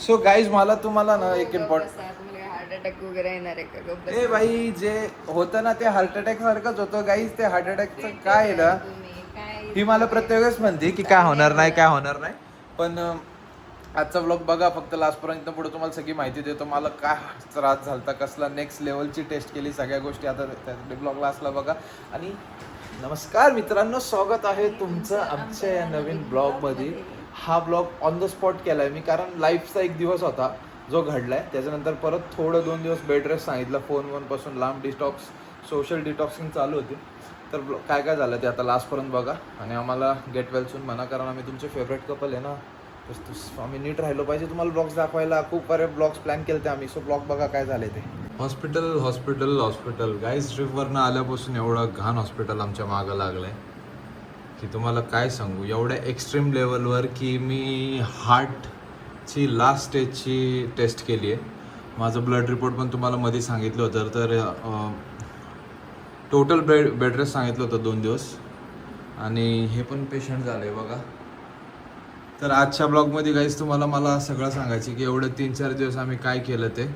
So guys मला तुम्हाला ना एक इम्पॉर्टंट हार्ट अटॅक वगैरे येणार आहे का गप्प ए भाई जे होतं ना ते हार्ट अटॅक सारखंच होतं गाईज. ते हार्ट अटॅकचं काय आहे ना, ही मला प्रत्येक वेळेस म्हणते की काय होणार नाही काय होणार नाही. पण आजचा ब्लॉग बघा फक्त लास्टपर्यंत. पुढे तुम्हाला सगळी माहिती देतो मला काय त्रास झालता, कसला नेक्स्ट लेवलची टेस्ट केली, सगळ्या गोष्टी आता ब्लॉग लास्टला बघा. आणि नमस्कार मित्रांनो, स्वागत आहे तुमचं आमच्या या नवीन ब्लॉगमध्ये. हा ब्लॉग ऑन द स्पॉट केला आहे मी, कारण लाईफचा एक दिवस होता जो घडला आहे. त्याच्यानंतर परत थोडं 2 दिवस बेड रेस्ट सांगितलं, फोनपासून लांब, डिटॉक्स, सोशल डिटॉक्सिंग चालू होती. तर काय काय झालं ते आता लास्टपर्यंत बघा. आणि आम्हाला गेट वेल सून म्हणा, कारण आम्ही तुमचे फेवरेट कपल आहे ना. आम्ही नीट राहिलो पाहिजे तुम्हाला ब्लॉग्स दाखवायला. खूप सारे ब्लॉग्स प्लॅन केले ते आम्ही. सो ब्लॉग बघा काय झाले ते. Hospital hospital hospital guys. ट्रिपवरनं आल्यापासून एवढं घाण हॉस्पिटल आमच्या मागं लागलं आहे की तुम्हाला काय सांगू. एवढ्या एक्स्ट्रीम लेवलवर की मी हार्टची लास्ट स्टेजची टेस्ट केली आहे. माझं ब्लड रिपोर्ट पण तुम्हाला मध्ये सांगितलं होतं. तर टोटल बेड रेस्ट सांगितलं होतं 2 दिवस. आणि हे पण पेशंट झालं आहे बघा. तर आजच्या ब्लॉगमध्ये गाईज तुम्हाला मला सगळं सांगायचं की एवढे 3-4 दिवस आम्ही काय केलं ते.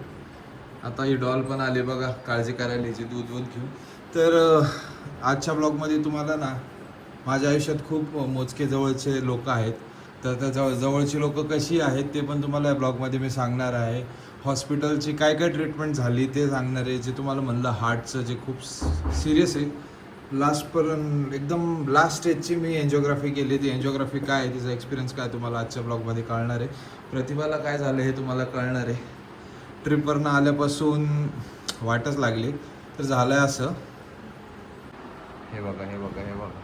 आता ही डॉल पण आली बघा, काळजी करायला यायची दूध घेऊन. तर आजच्या ब्लॉगमध्ये तुम्हाला ना माझ्या आयुष्यात खूप मोजके जवळचे लोक आहेत. तर त्या जवळची लोक कशी आहेत ते पण तुम्हाला या ब्लॉगमध्ये मी सांगणार आहे. हॉस्पिटलची काय काय ट्रीटमेंट झाली ते सांगणार आहे. जे तुम्हाला म्हणलं हार्टचं जे खूप सिरियस आहे, लास्टपर्यंत एकदम लास्ट स्टेजची मी एन्जिओग्राफी केली. ती एन्जिओग्राफी काय आहे, तिचा एक्सपिरियन्स काय तुम्हाला आजच्या ब्लॉगमध्ये कळणार आहे. प्रतिभाला काय झालं हे तुम्हाला कळणार आहे. ट्रिपवरनं आल्यापासून वाटच लागली. तर झालं आहे असं, हे बघा हे बघा हे बघा.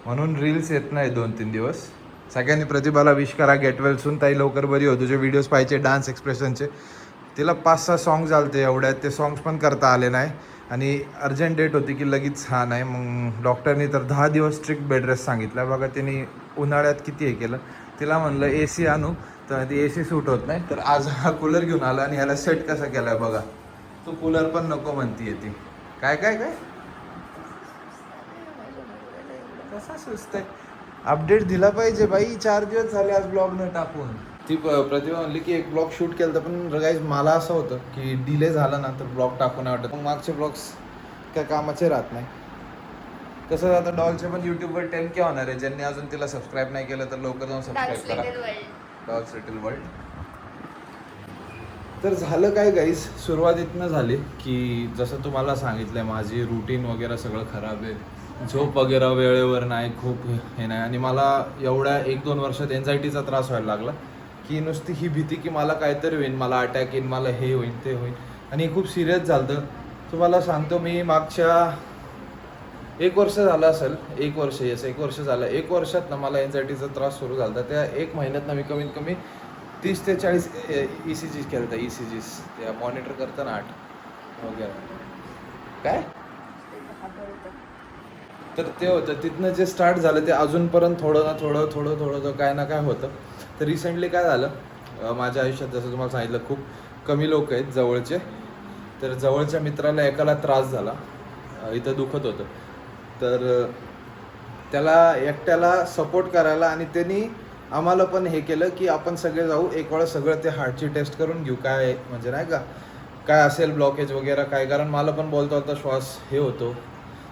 म्हणून रील्स येत नाही 2-3 दिवस. सगळ्यांनी प्रतिभाला विश करा गेट वेल सून. ताई लवकर बरी हो. तुझे व्हिडिओज पाहायचे डान्स एक्सप्रेशनचे. तिला 5-6 सॉन्ग झालते एवढ्यात, ते सॉंग्स पण करता आले नाही. आणि अर्जंट डेट होती की लगेच हा नाही. मग डॉक्टरनी तर 10 दिवस स्ट्रिक्ट बेड रेस्ट सांगितला. बघा त्यांनी उन्हाळ्यात किती हे केलं. तिला म्हणलं AC आणू, तर ती AC सूट होत नाही. तर आज हा कूलर घेऊन आला आणि ह्याला सेट कसा केला आहे बघा. तो कूलर पण नको म्हणतीये ती. काय काय काय कसा सुस्त आहे. अपडेट दिला पाहिजे बाई. 4 दिवस झाले आज ब्लॉग न टाकून. ती प्रतिभा म्हणली की एक ब्लॉग शूट केलं तर, पण गाईज मला असं होतं की डिले झाला ना तर ब्लॉग टाकू नाही वाटत. मग मागचे ब्लॉग्स काय कामाचे राहत नाही. तसंच आता डॉलचे पण यूट्यूबवर 10K होणार आहे. ज्यांनी अजून तिला सबस्क्राईब नाही केलं तर लवकर जाऊन सबस्क्राईब करा. Dogs little world. तर झालं काय गाईज, सुरुवात इथनं झाली की जसं तुम्हाला सांगितलं माझी रुटीन वगैरे सगळं खराब आहे. झोप वगैरे वेळेवर नाही, खूप हे नाही. आणि मला एवढ्या 1-2 वर्षात एन्झायटीचा त्रास व्हायला लागला की नुसती ही भीती की मला काहीतरी होईल, मला अटॅक येईल, मला हे होईल ते होईल. आणि खूप सिरियस झालं. तुम्हाला सांगतो मी मागच्या 1 वर्ष झालं असेल, 1 वर्ष 1 वर्ष झालं. 1 वर्षात ना मला एन्झायटीचा त्रास सुरू झाला. त्या 1 महिन्यात ना मी कमीत कमी 30 ते 40 ECG केलं होतं. ECG त्या मॉनिटर करतं ना 8 वगैरे काय. तर ते होतं तिथनं जे स्टार्ट झालं ते अजूनपर्यंत थोडं ना थोडं काय ना काय होतं. तर रिसेंटली काय झालं माझ्या आयुष्यात, जसं तुम्हाला सांगितलं खूप कमी लोक आहेत जवळचे. तर जवळच्या मित्राला एकाला त्रास झाला, इथं दुखत होतं. तर त्याला एकट्याला सपोर्ट करायला आणि त्यांनी आम्हाला पण हे केलं की आपण सगळे जाऊ एक वेळा, सगळं ते हार्टची टेस्ट करून घेऊ काय म्हणजे नाही का काय असेल ब्लॉकेज वगैरे काय. कारण मला पण बोलता होता श्वास हे होतो.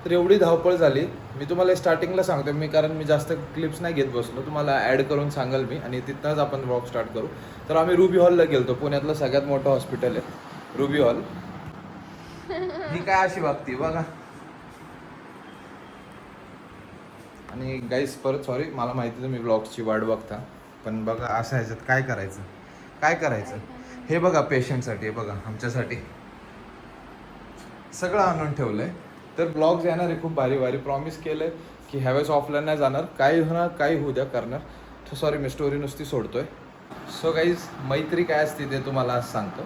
तर एवढी धावपळ झाली. मी तुम्हाला स्टार्टिंगला सांगतो मी, कारण मी जास्त क्लिप्स नाही घेत बसलो. तुम्हाला ॲड करून सांगाल मी आणि तिथनंच आपण ब्लॉग स्टार्ट करू. तर आम्ही रुबी हॉलला गेलो. पुण्यातलं सगळ्यात मोठं हॉस्पिटल आहे रुबी हॉल. ही काय अशी बघती बघा. आणि गाईस परत सॉरी, मला माहिती तुम्ही ब्लॉग्सची वाट बघता, पण बघा असं ह्याच्यात काय करायचं हे बघा. पेशंटसाठी हे बघा, आमच्यासाठी सगळं आणून ठेवलं आहे. तर ब्लॉग्स येणार आहे खूप भारी भारी. प्रॉमिस केलं आहे की ह्यावेळेस ऑफलाईन नाही जाणार. काही होणार काही होऊ द्या करणार. तर सॉरी मी स्टोरी नुसती सोडतोय. सो गाईज मैत्री काय असते ते तुम्हाला आज सांगतो.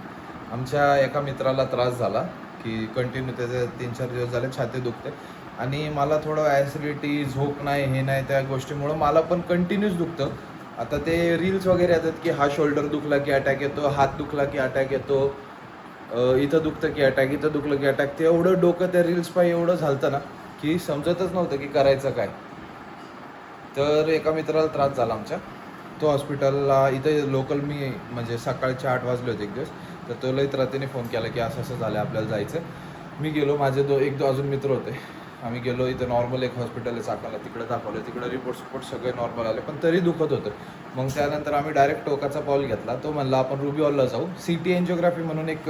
आमच्या एका मित्राला त्रास झाला की कंटिन्यू त्याचे 3-4 दिवस झाले छाती दुखते. आणि मला थोडं ॲसिडिटी, झोप नाही, हे नाही, त्या गोष्टीमुळं मला पण कंटिन्यूच दुखतं. आता ते रील्स वगैरे येतात की हा शोल्डर दुखला की अटॅक येतो, हात दुखला की अटॅक येतो, इथं दुखतं की अटॅक, इथं दुखलं की अटॅक. ते एवढं डोकं त्या रील्स पाहिजे एवढं झालं ना की समजतच नव्हतं की करायचं काय. तर एका मित्राला त्रास झाला आमच्या. तो हॉस्पिटलला इथं लोकल मी म्हणजे सकाळचे 8 वाजले होते एक दिवस, तर तो लई रात्रीने फोन केला की असं असं झालं आपल्याला जायचं. मी गेलो, माझे एक अजून मित्र होते, आम्ही गेलो. इथं नॉर्मल एक हॉस्पिटल आहे चाकणला, तिकडे दाखवलं, तिकडे रिपोर्ट सगळे नॉर्मल आले, पण तरी दुखत होतं. मग त्यानंतर आम्ही डायरेक्ट टोकाचा पाऊल घेतला. तो म्हणला आपण रुबी हॉलला जाऊ. CT एन्जिओग्राफी म्हणून एक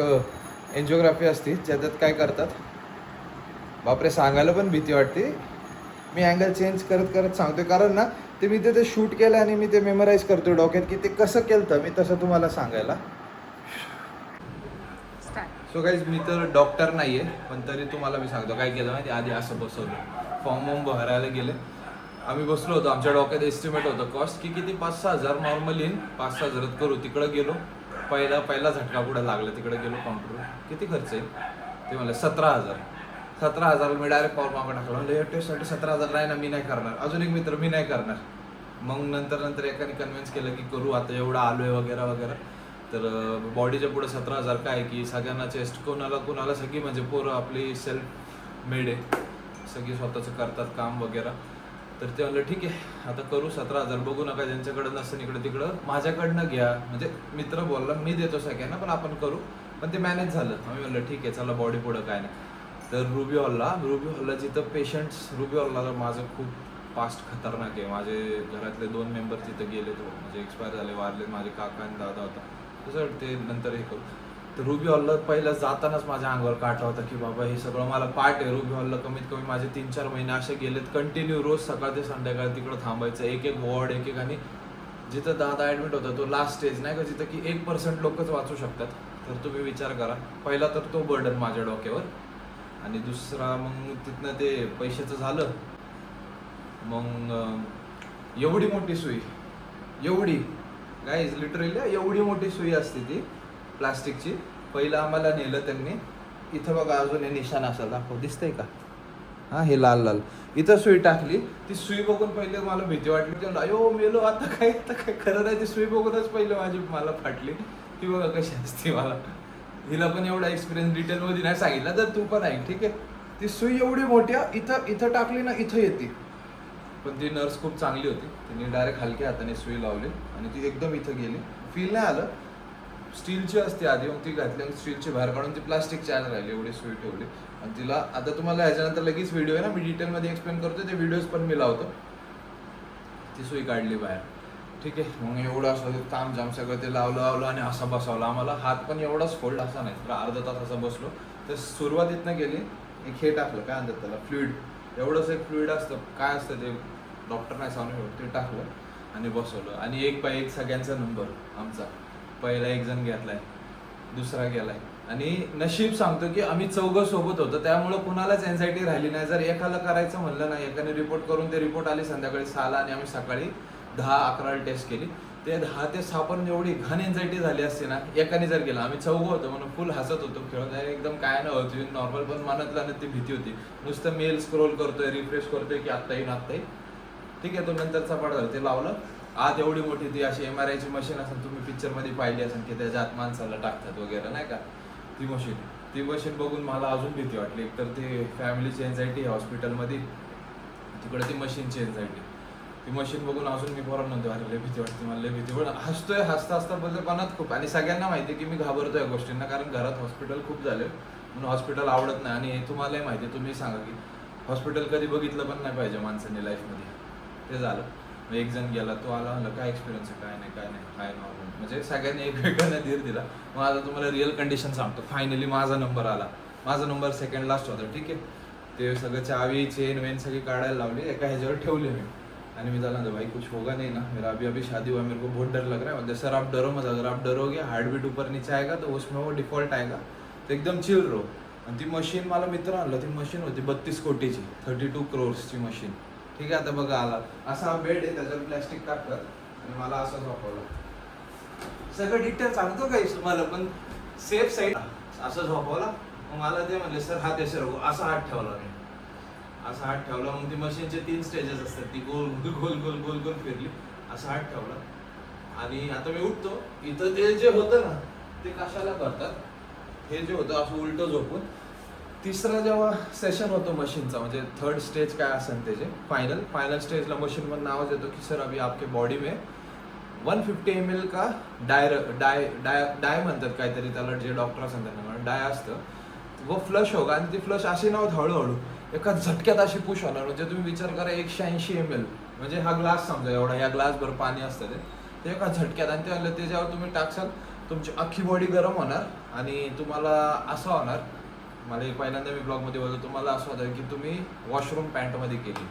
एन्जिओग्राफी असते, ज्याच्यात काय करतात बापरे, सांगायला पण भीती वाटते. मी अँगल चेंज करत करत सांगतोय, कारण ना ते मी ते शूट केलं आणि मी ते मेमराईज करतोय डोक्यात की ते कसं केलं मी तसं तुम्हाला सांगायला. सो गाईज, मी तर डॉक्टर नाही आहे, पण तरी तुम्हाला मी सांगतो काय केलं माहिती. आधी असं बसवलं, फॉर्म भरायला गेले, आम्ही बसलो होतो. आमच्या डोक्यात एस्टिमेट होतं कॉस्ट की किती, 5-6 हजार नॉर्मली 5-6 हजारात करू. तिकडं गेलो, पहिला झटका पुढे लागला. तिकडे गेलो काउंटर, किती खर्च आहे ते म्हणलं 17,000 मी डायरेक्ट पाऊल मागं टाकला. म्हणजे टेस्टसाठी 17,000 नाही ना, मी नाही करणार. अजून एक मित्र, मी नाही करणार. मग नंतर एकाने कन्व्हिन्स केलं की करू, आता एवढं आलोय वगैरे वगैरे. तर बॉडीच्या पुढे 17,000 काय की सगळ्यांना चेस्ट, कोणाला सगळी म्हणजे पोरं आपली सेल्फ मेड आहे, सगळी स्वतःचं करतात काम वगैरे. तर ते म्हणलं ठीक आहे आता करू, 17,000 बघू नका, ज्यांच्याकडं नसेल इकडं तिकडं माझ्याकडनं घ्या. म्हणजे मित्र बोलला मी देतो सगळ्यांना, पण आपण करू. पण ते मॅनेज झालं. आम्ही म्हणलं ठीक आहे चला, बॉडी पुढं काय नाही. तर रुबी हॉलला जिथं पेशंट्स, रुबी हॉलला माझं खूप पास्ट खतरनाक आहे. माझे घरातले 2 मेंबर तिथं गेले, तो म्हणजे एक्सपायर झाले, वारले. माझे काका आणि दादा होता, तसं ते नंतर हे करू. तर रुबी हॉलला पहिला जातानाच माझ्या अंगावर काटा होता की बाबा हे सगळं मला पाठ आहे. रुबी हॉलला कमीत कमी माझे 3-4 महिने असे गेलेत कंटिन्यू, रोज सकाळ ते संध्याकाळ तिकडं थांबायचं, एक वॉर्ड एक. आणि जिथं दादा ॲडमिट होता तो लास्ट स्टेज नाही का, जिथं की 1% लोकच वाचू शकतात. तर तुम्ही विचार करा, पहिला तर तो बर्डन माझ्या डोक्यावर, आणि दुसरा मग तिथनं ते पैशाचं झालं. मग एवढी मोठी सुई, एवढी गाईज लिटरली एवढी मोठी सुई असते ती प्लास्टिकची. पहिलं आम्हाला नेलं त्यांनी, इथं बघा अजून हे निशाण असेल, दाखव, दिसतंय का, हां हे लाल इथं सुई टाकली. ती सुई बघून पहिले मला भीती वाटली की अयो मेलो आता काय खरं नाही. ती सुई बघूनच पहिले मला फाटली. ती बघा कशी असते. मला हिला पण एवढा एक्सपिरियन्स डिटेलमध्ये नाही सांगितलं, तर तू पण ऐक ठीक आहे. ती सुई एवढी मोठ्या इथं टाकली ना, इथं येते. पण ती नर्स खूप चांगली होती, तिने डायरेक्ट हलक्या हाताने सुई लावली आणि ती एकदम इथं गेली. फील नाही आलं. स्टीलची असते आधी, मग ती घातली आणि स्टीलची बाहेर काढून ती प्लास्टिकची आज राहिली. एवढी सुई ठेवली आणि तिला आता तुम्हाला ह्याच्यानंतर लगेच व्हिडिओ आहे ना, मी डिटेलमध्ये एक्सप्लेन करतो, ते व्हिडिओज पण मी लावतो. ती सुई काढली बाहेर, ठीक आहे. मग एवढं असं तामझाम सगळं ते लावलं आणि असा बसवला आम्हाला. हात पण एवढाच फोल्ड असा नाही, तर अर्धा तास असा बसलो. तर सुरुवातीतनं गेली, एक हे टाकलं, काय म्हणतात त्याला, फ्लुइड. एवढंच एक फ्लुइड असतं, काय असतं ते डॉक्टर नाही सांगू, ते टाकलं आणि बसवलं. आणि 1 बाय 1 सगळ्यांचा नंबर आमचा. पहिला 1 जण घेतलाय, दुसरा गेलाय. आणि नशीब सांगतो की आम्ही 4 सोबत होतो, त्यामुळं कुणालाच एन्झायटी राहिली नाही. जर एकाला करायचं म्हणलं ना, एकाने रिपोर्ट करून ते रिपोर्ट आली संध्याकाळी 6ला आणि आम्ही सकाळी 10-11 टेस्ट केली. ते 10 ते 6 पर्यंत एवढी घाण एन्झायटी झाली असते ना, एकाने जर गेला. आम्ही 4 होतो म्हणून फुल हसत होतो, खेळत आहे एकदम, काय नव्हती नॉर्मल. पण मनातला ती भीती होती. नुसतं मेल स्क्रोल करतोय, रिफ्रेश करतोय की आत्ता येईन. ठीक आहे. तो नंतरचा पाठ झाला, ते लावलं. आत एवढी मोठी ती अशी MRIची मशीन असेल, तुम्ही पिक्चरमध्ये पाहिली असेल की त्याच्या आत माणसाला टाकतात वगैरे नाही का, ती मशीन बघून मला अजून भीती वाटली. एकतर ते फॅमिलीची एन्झायटी हॉस्पिटलमध्ये, तिकडे ती मशीनची एन्झायटी. ती मशीन बघून अजून मी पोरांना म्हणतो अरे लय भीती वाटते, मला लय भीती. पण हसता बोलतो पणात खूप. आणि सगळ्यांना माहिती की मी घाबरतो या गोष्टींना, कारण घरात हॉस्पिटल खूप झाले म्हणून हॉस्पिटल आवडत नाही. आणि तुम्हालाही माहिती, तुम्ही सांगा की हॉस्पिटल कधी बघितलं पण नाही पाहिजे माणसांनी लाईफमध्ये. ते झालं. मग 1 जण गेला, तो आला, म्हणलं काय एक्सपिरियन्स आहे, काय नाही नॉर्मल. म्हणजे सगळ्यांनी एकमेकांना धीर दिला. मग आता तुम्हाला रिअल कंडिशन सांगतो. फायनली माझा नंबर आला. माझा नंबर सेकंड लास्ट होता, ठीक आहे. ते सगळं चावी चेन वेन सगळी काढायला लावली, एका ह्याच्यावर ठेवले मी. आणि मी झाला भाई कुछ होगा नहीं ना, मेरा अभी शादी हुआ, मेरे को बहुत डर लग रहा है. सर आप डरो मत, अगर आप डरोगे हार्ट बीट ऊपर नीचे आएगा तो उसमें वो डिफॉल्ट आएगा, तो एकदम चिल रहो. आणि ती मशीन मला मित्र आणलं, ती मशीन होती 32 कोटीची, 32 crores मशीन. ठीक आहे. आता बघा आला असा बेड आहे, त्याच्यावर प्लॅस्टिक टाकतात आणि मला असं झोपवलं. सगळं डिटेल सांगतो काही तुम्हाला, पण सेफ साईड असं झोपवला. मग मला ते म्हणले सर हात असे राहू, असा हात ठेवला मी, असा हात ठेवला. मग ती मशीनचे 3 स्टेजेस असतात, ती गोल गोल फिरली, असा हात ठेवला. आणि आता मी उठतो, इथं ते जे होतं ना ते कशाला करतात, हे जे होतं असं उलटं झोपून. तिसरा जेव्हा सेशन होतो मशीनचा, म्हणजे 3rd स्टेज काय असेल त्याचे फायनल स्टेजला मशीन पण नाव देतो की सर अभी आपके बॉडी में 150 ml का डाय डाय डाय डाय म्हणतात काहीतरी त्याला, जे डॉक्टर असतात त्यांना डाय असतं व फ्लश होगा. आणि ती फ्लश अशी नव्हत हळूहळू एका झटक्यात अशी पुश होणार. म्हणजे तुम्ही विचार करा 180 ml म्हणजे हा ग्लास समजा एवढा, या ग्लासभर पाणी असतं ते एका झटक्यात. आणि ते जेव्हा तुम्ही टाकसाल तुमची अख्खी बॉडी गरम होणार आणि तुम्हाला असं होणार, मला एक पहिल्यांदा मी ब्लॉगमध्ये बोलतो, तुम्हाला असं होतं की तुम्ही वॉशरूम पॅन्टमध्ये केली.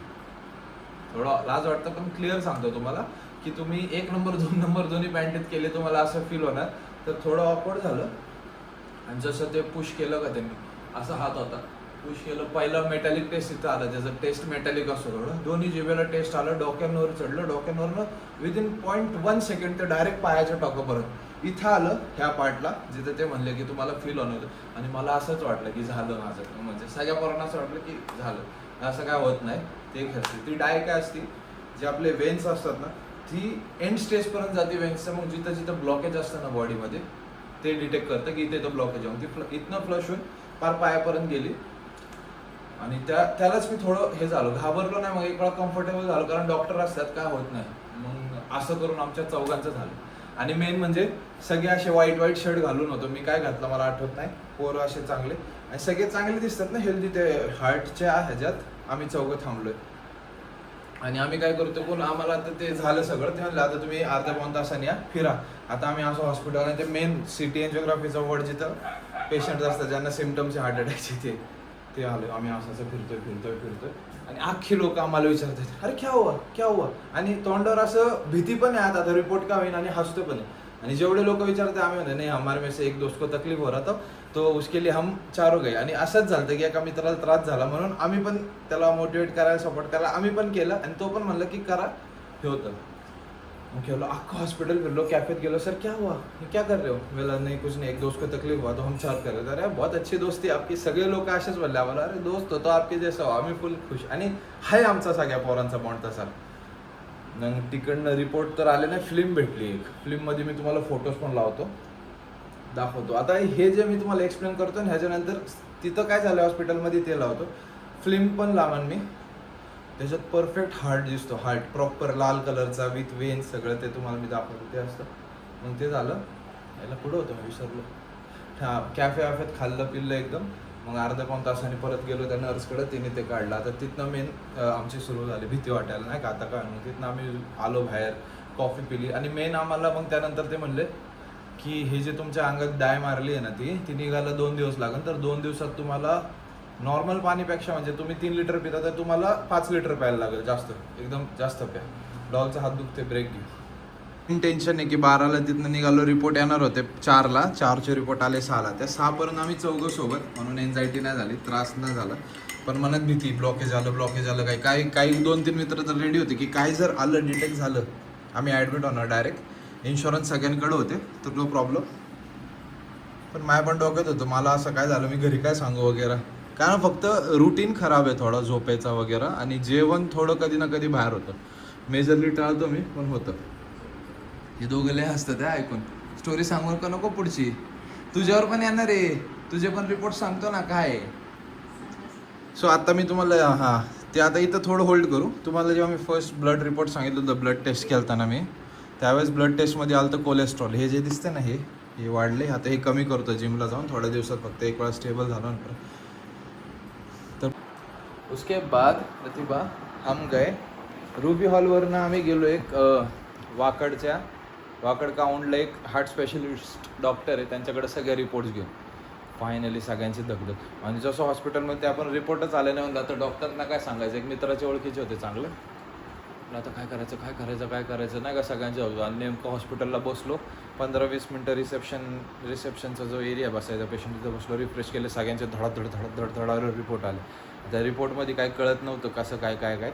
थोडं लाज वाटतं पण क्लिअर सांगतो तुम्हाला की तुम्ही 1 नंबर 2 नंबर दोन्ही पॅन्टेत केले, तुम्हाला असं फील होणार. तर थोडं ऑकवर्ड झालं. आणि जसं ते पुश केलं का त्यांनी, असा हात होता, पुश केलं, पहिलं मेटॅलिक टेस्ट इथं आलं, त्याचं टेस्ट मेटॅलिक असतो थोडं, दोन्ही जिभेला टेस्ट आलं, डोक्यांवर चढलं, डोक्यांवरनं विदिन 0.1 सेकंड ते डायरेक्ट पायाच्या टोकापर्यंत इथं आलं, ह्या पार्टला जिथं ते म्हणले की तुम्हाला फील होणार. आणि मला असंच वाटलं की झालं माझं, म्हणजे सगळ्या पोरांना असं वाटलं की झालं, असं काय होत नाही. ते असते ती डाय काय असती, जे आपले वेन्स असतात ना, ती एंड स्टेजपर्यंत जाते वेन्सचं. मग जिथं जिथं ब्लॉकेज असतं ना बॉडीमध्ये, ते डिटेक्ट करतं की इथे ब्लॉकेज आहे. ती इथनं फ्लश होऊन पार पायापर्यंत गेली. आणि त्यालाच मी थोडं हे झालो, घाबरलो नाही. मग एक वेळा कम्फर्टेबल झालो, कारण डॉक्टर असतात, काय होत नाही. मग असं करून आमच्या चौघांचं झालं. आणि मेन म्हणजे सगळे असे वाईट शर्ट घालून होतो, मी काय घातलं मला आठवत नाही. पोरं असे चांगले आणि सगळे चांगले दिसतात ना हेल्दी, ते हार्टच्या ह्याच्यात आम्ही चौघं थांबलोय. आणि आम्ही काय करतो, कोण आम्हाला आता ते झालं सगळं, ते म्हणलं आता तुम्ही अर्ध्या 1 तासाने या फिरा. आता आम्ही असं हॉस्पिटल, आणि ते मेन सिटी एन्जिओग्राफीचं वॉर्ड जिथं पेशंट असतात ज्यांना सिम्टम्स हार्ट अटॅकचे, ते आलो. आम्ही असं फिरतोय आणि अख्खी लोक आम्हाला विचारतात, अरे क्या हुआ. आणि तोंडावर असं भीती पण आहे, आता रिपोर्ट का होईन, आणि हसतो पण आहे. आणि जेवढे लोक विचारते आम्ही म्हणतो नाही, हमारे में से एक दोस्त को तकलीफ हो रहा था तो उसके लिए हम चारों गए. आणि असंच झालं की एका मित्राला त्रास झाला म्हणून आम्ही पण त्याला मोटिवेट करायला, सपोर्ट करायला आम्ही पण केलं. आणि तो पण म्हणलं की करा, हे होतं. मग केलं, अख्खं हॉस्पिटल फिरलो, कॅफेत गेलो, सर क्या हुआ, क्या कर रहे हो. बोला नहीं कुछ नहीं, एक दोस्त को तकलीफ हुआ तो हम 4 कर रहे थे. अरे बहुत अच्छी दोस्ती आपकी. सगळे लोक असेच बोलले आम्हाला, अरे दोस्त होतो आपके जैसा हो. आम्ही फुल खुश. आणि हाय आमचा सगळ्या पोरांचा बॉन्ड तसा. मग तिकडनं रिपोर्ट तर आले नाही, फिल्म भेटली एक. फिल्ममध्ये मी तुम्हाला फोटोज पण लावतो, दाखवतो. आता हे जे मी तुम्हाला एक्सप्लेन करतो आणि ह्याच्यानंतर तिथं काय झालं हॉस्पिटलमध्ये ते लावतो. फिल्म पण लावान मी, त्याच्यात परफेक्ट हार्ट दिसतो, हार्ट प्रॉपर लाल कलरचा विथ वेन सगळं, ते तुम्हाला मी दाखवतो, ते असतं. मग ते झालं, याला पुढं होतं मी विसरलो. हां, कॅफेत खाल्लं पिल्लं एकदम. मग अर्धा 1 तासाने परत गेलो त्या नर्सकडे, तिने ते काढलं. आता तिथनं मेन आमची सुरू झाली भीती वाटायला, नाही का आता काय. मग तिथनं आम्ही आलो बाहेर, कॉफी पिली. आणि मेन आम्हाला मग त्यानंतर ते म्हणले की हे जे तुमच्या अंगात डाय मारली आहे ना, ती निघायला 2 दिवस लागेल. तर 2 दिवसात तुम्हाला नॉर्मल पाणीपेक्षा, म्हणजे तुम्ही 3 लिटर पिता तर तुम्हाला 5 लिटर प्यायला लागेल, जास्त एकदम जास्त प्या. डॉगचा हात दुखते, ब्रेक घेऊ. टेन्शन आहे की 12ला तिथनं निघालो, रिपोर्ट येणार होते 4ला, 4चे रिपोर्ट आले 6ला. त्या 6पर्यंत आम्ही चौघं सोबत, म्हणून एन्झायटी नाही झाली, त्रास नाही झाला. पण मनात भीती, ब्लॉकेज आलं काही 2-3 मित्र तर रेडी होते की काय जर आलं, डिटेक्ट झालं, आम्ही ॲडमिट होणार डायरेक्ट. इन्शुरन्स सगळ्यांकडे होते तर नो प्रॉब्लेम. पण माझ्या पण डोक्यात होतं, मला असं काय झालं, मी घरी काय सांगू वगैरे. कारण फक्त रुटीन खराब आहे थोडा झोपेचा वगैरे, आणि जेवण थोडं कधी ना कधी बाहेर होतं. मेजरली टाळतो मी, पण होतं. हे दोघं लय हसतं त्या ऐकून. स्टोरी सांगू का नको पुढची, तुझ्यावर पण येणार आहे, तुझे पण रिपोर्ट सांगतो ना काय. सो आता मी तुम्हाला, हां ते आता इथं थोडं होल्ड करू. तुम्हाला जेव्हा मी फर्स्ट ब्लड रिपोर्ट सांगितलं होतं, ब्लड टेस्ट केलं ना मी, त्यावेळेस ब्लड टेस्टमध्ये आलं तर कोलेस्ट्रॉल, हे जे दिसते ना हे वाढले. आता हे कमी करतो जिमला जाऊन थोड्या दिवसात, फक्त एक वेळा स्टेबल झालं ना. तर उसके बाद प्रतिभा हम गए रुबी हॉलवरनं आम्ही गेलो एक वाकड काउंडला एक हार्ट स्पेशलिस्ट डॉक्टर आहे, त्यांच्याकडे सगळे रिपोर्ट्स घेऊन फायनली सगळ्यांची दगदग. आणि जसं हॉस्पिटलमध्ये आपण रिपोर्टच आले नाही म्हणलं तर डॉक्टरना काय सांगायचं, एक मित्राचे ओळखीचे होते चांगलं. आता काय करायचं नाही का सगळ्यांच्या. आणि नेमकं हॉस्पिटलला बसलो, 15-20 मिनटं रिसेप्शनचा जो एरिया बसायचा पेशंट तिथं बसलो, रिफ्रेश केले, सगळ्यांचे धडाधड रिपोर्ट आले. त्या रिपोर्टमध्ये काही कळत नव्हतं कसं काय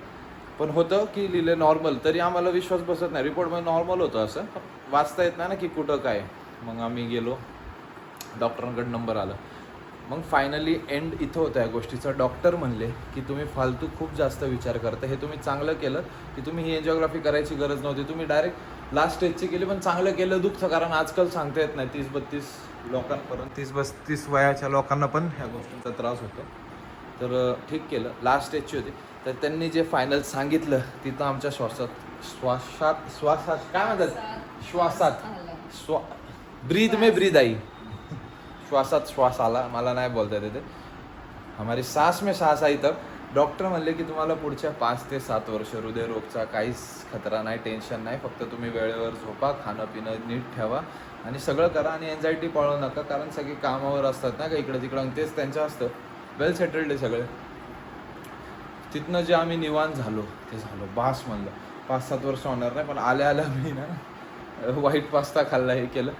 पण होतं की लिहिले नॉर्मल. तरी आम्हाला विश्वास बसत नाही, रिपोर्टमध्ये नॉर्मल होतं, असं वाचता येत नाही ना की कुठं काय. मग आम्ही गेलो, डॉक्टरांकडे नंबर आला. मग फायनली एंड इथं होतं या गोष्टीचा. डॉक्टर म्हणले की तुम्ही फालतू खूप जास्त विचार करता, हे तुम्ही चांगलं केलं की तुम्ही ही एन्जिओग्राफी करायची गरज नव्हती, तुम्ही डायरेक्ट लास्ट स्टेजची केली. पण चांगलं केलं, दुःख, कारण आजकाल सांगता येत नाही 30-32 लोकांपर्यंत, 30-32 वयाच्या लोकांना पण ह्या गोष्टींचा त्रास होतो. तर ठीक केलं, लास्ट स्टेजची होती. तर त्यांनी जे फायनल सांगितलं तिथं आमच्या श्वासात श्वासात काय म्हणतात श्वासात ब्रीद में ब्रीद आई श्वासात श्वास आला मला नाही बोलता येते ते हमारी सांस में सांस आई तर डॉक्टर म्हणले की तुम्हाला पुढच्या 5 ते 7 वर्ष हृदयरोगचा काहीच खतरा नाही टेन्शन नाही फक्त तुम्ही वेळेवर झोपा खाणं पिणं नीट ठेवा आणि सगळं करा आणि एन्झायटी पाळू नका कारण सगळे कामावर असतात ना का इकडं तिकडं तेच त्यांचं असतं वेल सेटल्ड आहे सगळे तिथनं जे आम्ही निवांत झालो ते झालो बास म्हणलं 5-7 वर्ष होणार नाही पण आल्या मी ना व्हाईट पास्ता खाल्ला हे केलं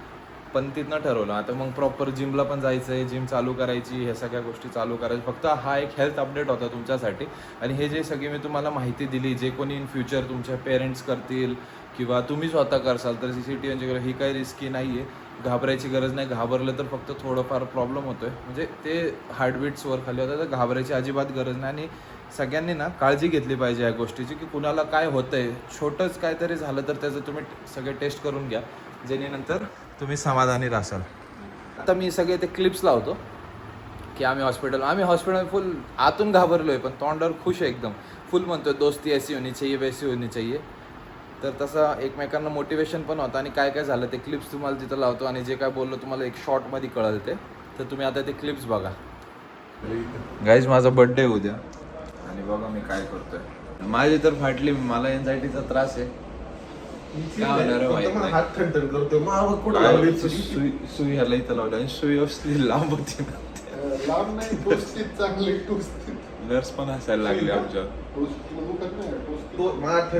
पण तिथनं ठरवलं आता मग प्रॉपर जिमला पण जायचं आहे जिम चालू करायची ह्या सगळ्या गोष्टी चालू करायच्या फक्त हा एक हेल्थ अपडेट होता तुमच्यासाठी आणि हे जे सगळी मी तुम्हाला माहिती दिली जे कोणी इन फ्युचर तुमच्या पेरेंट्स करतील किंवा तुम्ही स्वतः करसाल तर CCTV वगैरे ही काही रिस्की नाही आहे घाबरायची गरज नाही घाबरलं तर फक्त थोडंफार प्रॉब्लेम होतोय म्हणजे ते हार्टबीट्सवर खाली होतं तर घाबरायची अजिबात गरज नाही आणि सगळ्यांनी ना काळजी घेतली पाहिजे या गोष्टीची की कुणाला काय होतंय छोटंच काहीतरी झालं तर त्याचं तुम्ही सगळे टेस्ट करून घ्या जेणेनंतर तुम्ही समाधानी राहाल आता मी सगळे ते क्लिप्स लावतो की आम्ही हॉस्पिटल फुल आतून घाबरलो आहे पण तोंडावर खुश आहे एकदम फुल म्हणतोय दोस्ती ऐसी होनी चाहिए वैसी होनी चाहिए तर तसं एकमेकांना मोटिवेशन पण होतं आणि काय काय झालं ते क्लिप्स तुम्हाला तिथं लावतो आणि जे काय बोललो तुम्हाला एक शॉर्टमध्ये कळलं ते तर तुम्ही आता ते क्लिप्स बघा गाईज माझा बर्थडे उद्या आणि बघा मी काय करतोय माझी तर फाटली मला एन्झायटीचा त्रास आहे सुई ह्याला इथं लावली आणि सुई असली लांब होती नर्स पण हसायला लागली आमच्या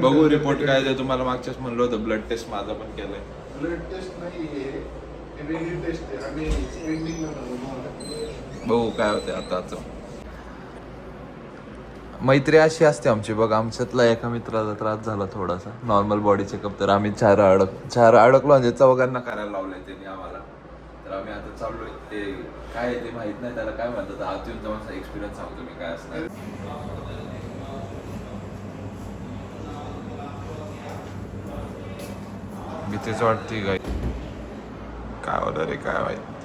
बघू रिपोर्ट काय ते तुम्हाला मागच्याच म्हणलं होतं ब्लड टेस्ट माझा पण केलाय ब्लड टेस्ट नाही टेस्ट आहे आम्ही बघू काय होते आताच मैत्री अशी असते आमची बघ आमच्यातला एका मित्राला त्रास झाला थोडासा नॉर्मल बॉडी चेकअप तर आम्ही चार अडकलो म्हणजे चौघांना करायला लावलंय त्यांनी आम्हाला तर आम्ही आता चाललोय ते काय आहे ते माहित नाही त्याला काय म्हणतात आत येऊन माझा एक्सपिरियन्स सांगतो मी काय असणार भीतीच वाटते काय होणार रे काय माहित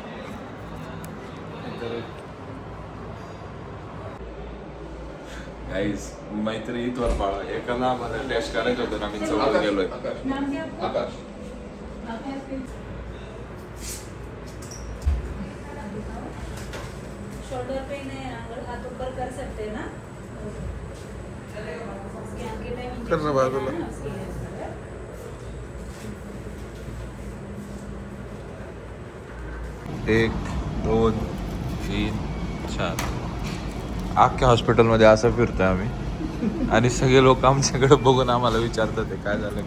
गाईज मैत्री इथवर पाळा एकाला आम्हाला टेस्ट करायचं होतं ना आम्ही चौघ गेलोय आकाश शोल्डर पेन है अगर हाथ ऊपर कर सकते हैं ना कर ना बाजूला 1 2 3 4 अख्ख्या हॉस्पिटलमध्ये असं फिरतोय आम्ही आणि सगळे लोक आमच्याकडे बघून आम्हाला विचारतात ते काय झालं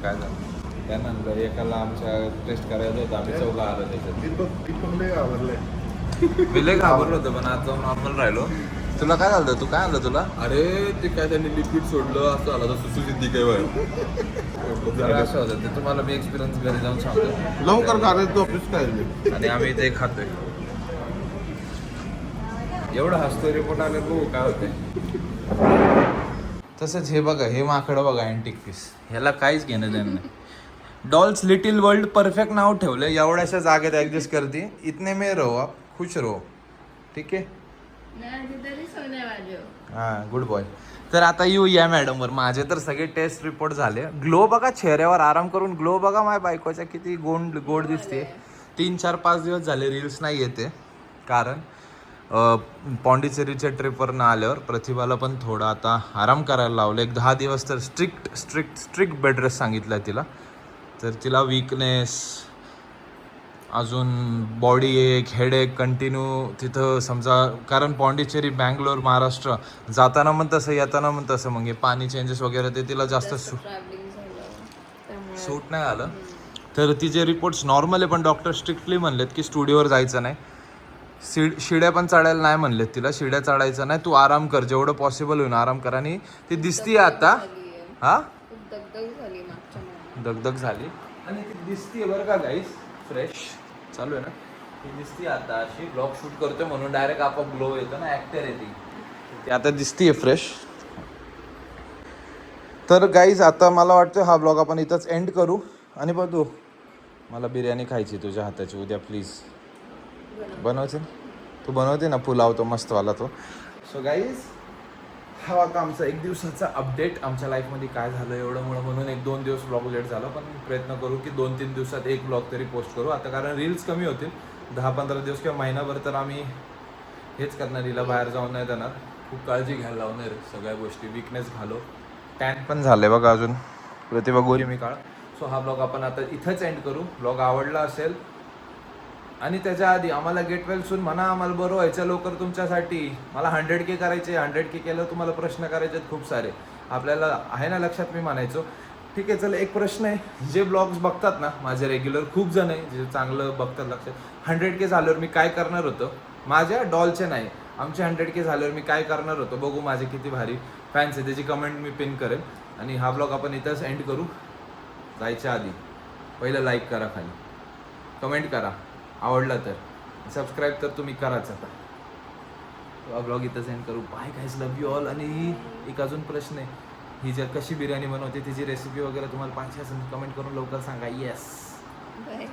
त्यानंतर एकाला आमच्या टेस्ट करायचं होतं आम्ही चौघा आलो त्याच्यात मी लय घाबरलो होतं पण आज जाऊन नॉर्मल राहिलो तुला काय झालं तू काय आलं तुला अरे ते काय त्यांनी लिक्विड सोडलं असं आला तर सुसुसिद्धी काय जरा असं होतं ते तुम्हाला मी एक्सपिरियन्स घरी जाऊन सांगतो लवकर करायचं ऑफिस काय आणि आम्ही ते खातोय एवढं हसतो रिपोर्ट आले बघू काय होते तसंच हे बघा हे माकडं बघा अँटिक पीस ह्याला काहीच घेणं देणं नाही डॉल्स लिटिल वर्ल्ड परफेक्ट नाव ठेवलं एवढ्याशा जागेत ऍडजस्ट करते इतने में रहो आप खुश रहो ठीक आहे हा गुड बॉय तर आता येऊ या मॅडमवर माझे तर सगळे टेस्ट रिपोर्ट झाले ग्लो बघा चेहऱ्यावर आराम करून ग्लो बघा माझ्या बायकोच्या किती गोड दिसते 3-4-5 दिवस झाले रील्स नाही येते कारण पॉंडिचेरीच्या ट्रिपवरनं आल्यावर प्रतिभाला पण थोडा आता आराम करायला लावलं 10 दिवस तर स्ट्रिक्ट बेड रेस्ट सांगितलं तिला तर तिला वीकनेस अजून बॉडी एक हेडेक कंटिन्यू तिथं समजा कारण पॉंडिचेरी बँगलोर महाराष्ट्र जाताना पण तसं येताना पण तसं मग हे पाणी चेंजेस वगैरे ते तिला जास्त सूट नाही आलं तर तिचे रिपोर्ट्स नॉर्मल आहे पण डॉक्टर स्ट्रिक्टली म्हणलेत की स्टुडिओवर जायचं नाही शिड्या पण चढायला नाही म्हणलेत तिला शिड्या चढायचं नाही तू आराम कर जेवढं पॉसिबल होईल आराम कर आणि ती दिसतीये आता हा दगदग झाली आणि ती दिसतीये बरं का गाईस फ्रेश चालू आहे ना ती दिसती आता अशी ब्लॉग शूट करतोय म्हणून डायरेक्ट आपोआप ग्लो येतो ना ऍक्टर येते ती आता दिसतीये फ्रेश तर गाईज आता मला वाटतं हा ब्लॉग आपण इथंच एंड करू आणि बघू मला बिर्याणी खायची तुझ्या हाताची उद्या प्लीज बनवते तू बनवते ना पुलाव तो मस्तवाला तो सो गाईज हा आता आमचा 1 दिवसाचा अपडेट आमच्या लाईफमध्ये काय झालं एवढं म्हणून 1-2 दिवस ब्लॉग लेट झाला, पण प्रयत्न करू की 2-3 दिवसात एक ब्लॉग तरी पोस्ट करू आता, कारण रील्स कमी होतील. 10-15 दिवस किंवा महिनाभर तर आम्ही हेच करणार, हिला बाहेर जाऊन नाही देणार, खूप काळजी घ्यायला लावणार सगळ्या गोष्टी, विकनेस घालो. टॅन पण झाले बघा अजून, प्रतिभा गोरी मी काळ. सो हा ब्लॉग आपण आता इथंच एंड करू. ब्लॉग आवडला असेल आणि त्याच्या आधी आम्हाला गेट वेल सून म्हणा, आम्हाला बरं व्हायचं लवकर तुमच्यासाठी. मला 100K करायचे, 100K केलं तुम्हाला प्रश्न करायचे खूप सारे, आपल्याला आहे ना लक्षात, मी म्हणायचो. ठीक आहे चला, एक प्रश्न आहे, जे ब्लॉग्स बघतात ना माझे रेग्युलर, खूप जण आहे जे चांगलं बघतात, लक्षात 100K झाल्यावर मी काय करणार होतं, माझ्या डॉलचे नाही, आमचे 100K झाल्यावर मी काय करणार होतो, बघू माझे किती भारी फॅन्स आहे, त्याची कमेंट मी पिन करेन. आणि हा ब्लॉग आपण इथंच एंड करू. जायच्या आधी पहिलं लाईक करा, खाली कमेंट करा आवडला तर, सबस्क्राईब तर तुम्ही कराच. आता हा ब्लॉग इथंच एंड करू. Bye guys, love you all. आणि एक अजून प्रश्न आहे, ही जर कशी बिर्याणी बनवते तिची रेसिपी वगैरे तुम्हाला पाहिजे असेल कमेंट करून लवकर सांगा. Yes, bye.